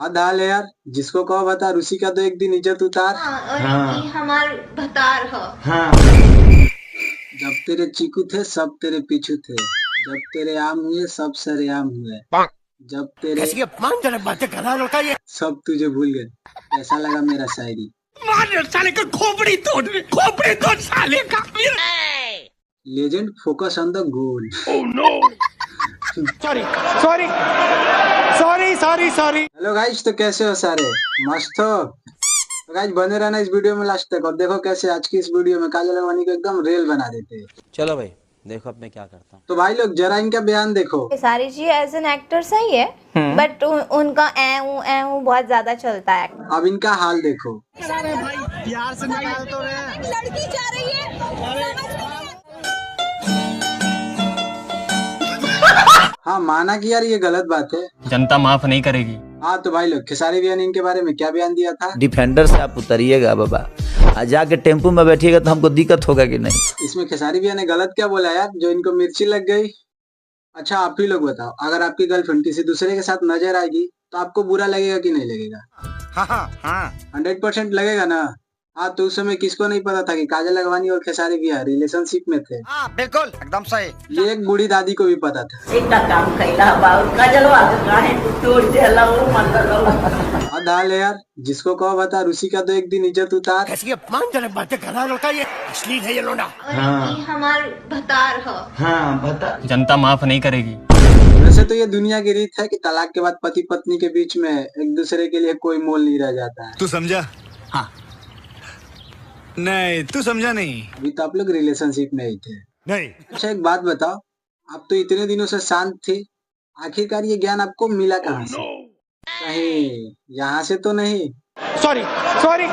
हद हाल है यार, जिसको कहो बता उसी का तो एक दिन इज्जत उतार। और हाँ। ई हमार भतार ह। हाँ। जब तेरे चीकू थे सब तेरे पीछू थे, जब तेरे आम हुए सब सरेआम हुए, जब तेरे कैसी अपमानजनक बातें कर रहा है लड़का ये। सब तुझे भूल गए। कैसा लगा मेरा शायरी? मार साले का खोपड़ी तोड़ साले का। Legend focus on the goal. Sorry sorry sorry sorry sorry. Hello guys, तो कैसे हो सारे? मस्त हो? तो गाइस बने रहना इस वीडियो में लास्ट तक, और देखो कैसे आज की इस वीडियो में काजल अडवाणी को एकदम रेल बना देते हैं। चलो भाई देखो अब मैं क्या करता हूँ। तो भाई लोग जरा इनका बयान देखो। सारी जी एज एन एक्टर सही है, बट उनका ए ऊ बहुत ज्यादा चलता है। अब इनका हाल देखो। प्यार से निकाल तो रहे। लड़की जा रही है, हाँ माना कि यार ये गलत बात है। जनता माफ नहीं करेगी। हाँ तो भाई लोग खेसारी बयान इनके बारे में क्या बयान दिया था? डिफेंडर से आप उतरिएगा बाबा, आ जाके टेम्पू में बैठिएगा तो हमको दिक्कत होगा कि नहीं। इसमें खेसारी बयान ने गलत क्या बोला यार जो इनको मिर्ची लग गई? अच्छा आप ही लोग बताओ, अगर आपकी गर्लफ्रेंड किसी दूसरे के साथ नजर आएगी तो आपको बुरा लगेगा कि नहीं लगेगा? हाँ 100% लगेगा ना। हाँ तो उस समय किसको नहीं पता था कि काजल अडवाणी और खेसारी बयान रिलेशनशिप में थे? बिल्कुल एकदम सही। ये एक बूढ़ी दादी को भी पता था। इतना काम कैला बाबू काजलवा के काहे तू तोड़ देला वो मतलब हद हाल है यार, जिसको कहो बता उसी का तो एक दिन इज्जत उतार। कैसी अपमानजनक बातें कर रहा है लड़का ये। अश्लील है ये लोना। और ई हमार भतार ह। हाँ बता। जनता माफ नहीं करेगी। वैसे तो ये दुनिया की रीत है कि तलाक के बाद पति पत्नी के बीच में एक दूसरे के लिए कोई मोल नहीं रह जाता है। तू समझा? हाँ नहीं तू समझा नहीं। अभी तो आप लोग रिलेशनशिप में ही थे। नहीं अच्छा एक बात बताओ, आप तो इतने दिनों से शांत थे, आखिरकार ये ज्ञान आपको मिला कहाँ से? कहीं यहाँ से तो नहीं? Sorry sorry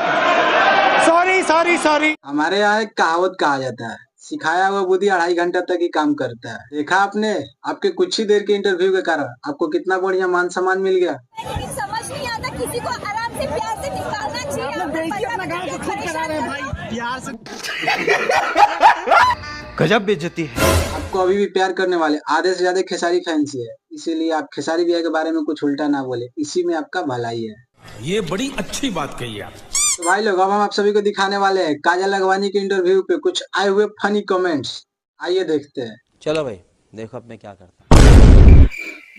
sorry sorry sorry. हमारे यहाँ एक कहावत कहा जाता है, सिखाया हुआ बुद्धि 2.5 घंटा तक ही काम करता है। देखा आपने, आपके कुछ ही देर के इंटरव्यू के कारण आपको कितना बढ़िया मान सम्मान मिल गया। लेकिन समझ नहीं आता किसी को आराम से प्यार से निकालना चाहिए। अपना गाँव को खुद करा रहे भाई प्यार से। गजब बेइज्जती है। आपको अभी भी प्यार करने वाले आधे से ज्यादा खेसारी फैंस ही है, इसीलिए आप खेसारी भैया के बारे में कुछ उल्टा ना बोले, इसी में आपका भलाई है। ये बड़ी अच्छी बात कही आप। तो भाई लोग अब हम आप सभी को दिखाने वाले हैं काजल अडवाणी के इंटरव्यू पे कुछ आए हुए फनी कमेंट्स। आइए देखते हैं। चलो भाई देखो अब मैं क्या करता हूँ।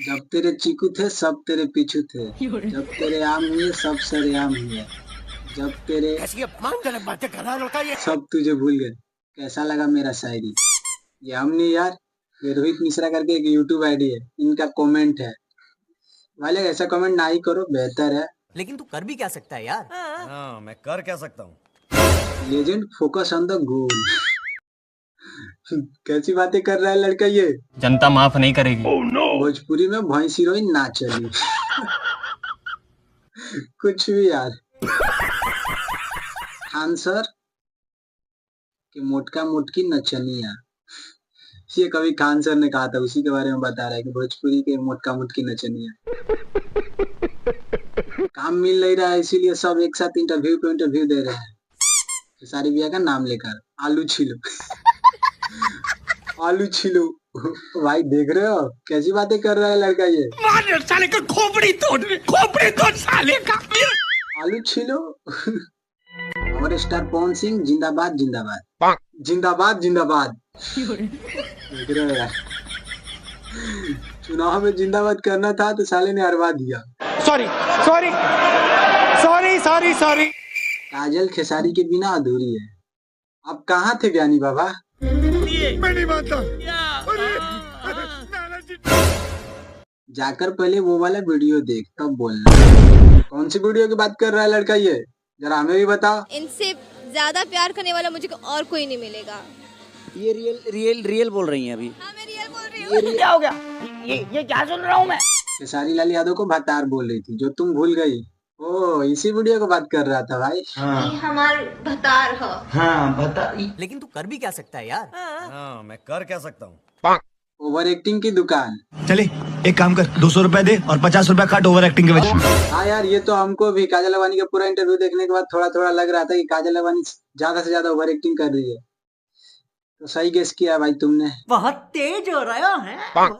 जब तेरे चीकू थे सब तेरे पीछू थे, जब तेरे आम हुए सब सरेआम हुए, जब तेरे कैसी अपमानजनक बातें कर रहा है लड़का ये। सब तुझे भूल गए। कैसा लगा मेरा शायरी? ये हमने यार, ये रोहित मिश्रा करके एक यूट्यूब आईडी है, इनका कमेंट है। भाई लोग ऐसा कमेंट ना ही करो, बेहतर है। लेकिन तू कर भी क्या सकता है यार। हाँ मैं कर क्या सकता हूँ। Legend focus on the goal. कैसी बातें कर रहा है लड़का ये? जनता माफ नहीं करेगी। भोजपुरी में भैंस हीरोइन ना चली। कुछ भी यार। खान सर कि मोटका मोटकी नचनिया, ये कभी खान सर ने कहा था, उसी के बारे में बता रहा है कि भोजपुरी के मोटका मोटकी नचनिया। काम मिल नहीं रहा है इसीलिए सब एक साथ इंटरव्यू पे इंटरव्यू दे रहे हैं खेसारी भैया का नाम लेकर। आलू छिलो। आलू छिलो। भाई देख रहे हो कैसी बातें कर रहा है लड़का ये? मार साले का खोपड़ी तोड़ साले का। आलू छिलो। और स्टार पवन सिंह जिंदाबाद जिंदाबाद जिंदाबाद जिंदाबाद। देख रहे हो यार, चुनाव में जिंदाबाद करना था तो साले ने हरवा दिया। Sorry sorry sorry sorry sorry. Kajal Khesari के बिना अधूरी है। अब कहाँ थे ज्ञानी बाबा? मैं नहीं मानता। जाकर पहले वो वाला वीडियो देख तब बोलना। कौन सी वीडियो की बात कर रहा है लड़का ये? जरा हमें भी बताओ। इनसे ज्यादा प्यार करने वाला मुझे और कोई नहीं मिलेगा। ये रियल बोल रही हैं अभी। हाँ मैं रियल बोल रही हूँ। क्या हो गया ये क्या सुन रहा हूँ मैं। खेसारी लाल यादव को भतार बोल रही थी जो तुम भूल गई। ओ इसी वीडियो को बात कर रहा था भाई। हाँ। ई हमार भतार ह। हाँ बता। लेकिन तू कर भी क्या सकता है यार। हाँ मैं कर क्या सकता हूँ। ओवर एक्टिंग की दुकान। चले एक काम कर 200 रुपए दे और 50 रुपए काट ओवर एक्टिंग के वजह। हाँ यार ये तो हमको भी काजल अडवाणी का पूरा इंटरव्यू देखने के बाद थोड़ा थोड़ा लग रहा था कि काजल अडवाणी ज्यादा से ज्यादा ओवर एक्टिंग कर रही है। तो सही गेस किया भाई तुमने। बहुत तेज हो रहा है।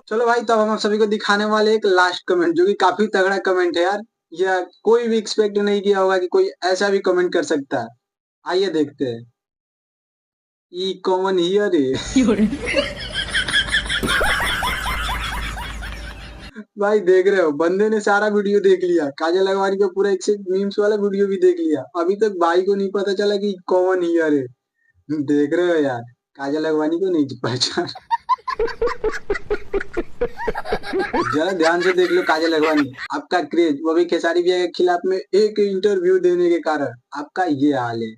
चलो भाई तो अब हम आप सभी को दिखाने वाले एक लास्ट कमेंट, जो कि काफी तगड़ा कमेंट है यार। या कोई भी एक्सपेक्ट नहीं किया होगा कि कोई ऐसा भी कमेंट कर सकता है। आइए देखते हैं। ई कॉमन हियर है। भाई देख रहे हो, बंदे ने सारा वीडियो देख लिया, काजल अगवानी का पूरा एक से मीम्स वाला वीडियो भी देख लिया, अभी तक भाई को नहीं पता चला कि कौन हियर है। देख रहे हो यार, काजल अगवानी को नहीं पहचान। जरा ध्यान से देख लो काजल अगवानी, आपका क्रेज वो भी खेसारी भैया के खिलाफ में एक इंटरव्यू देने के कारण आपका ये हाल है।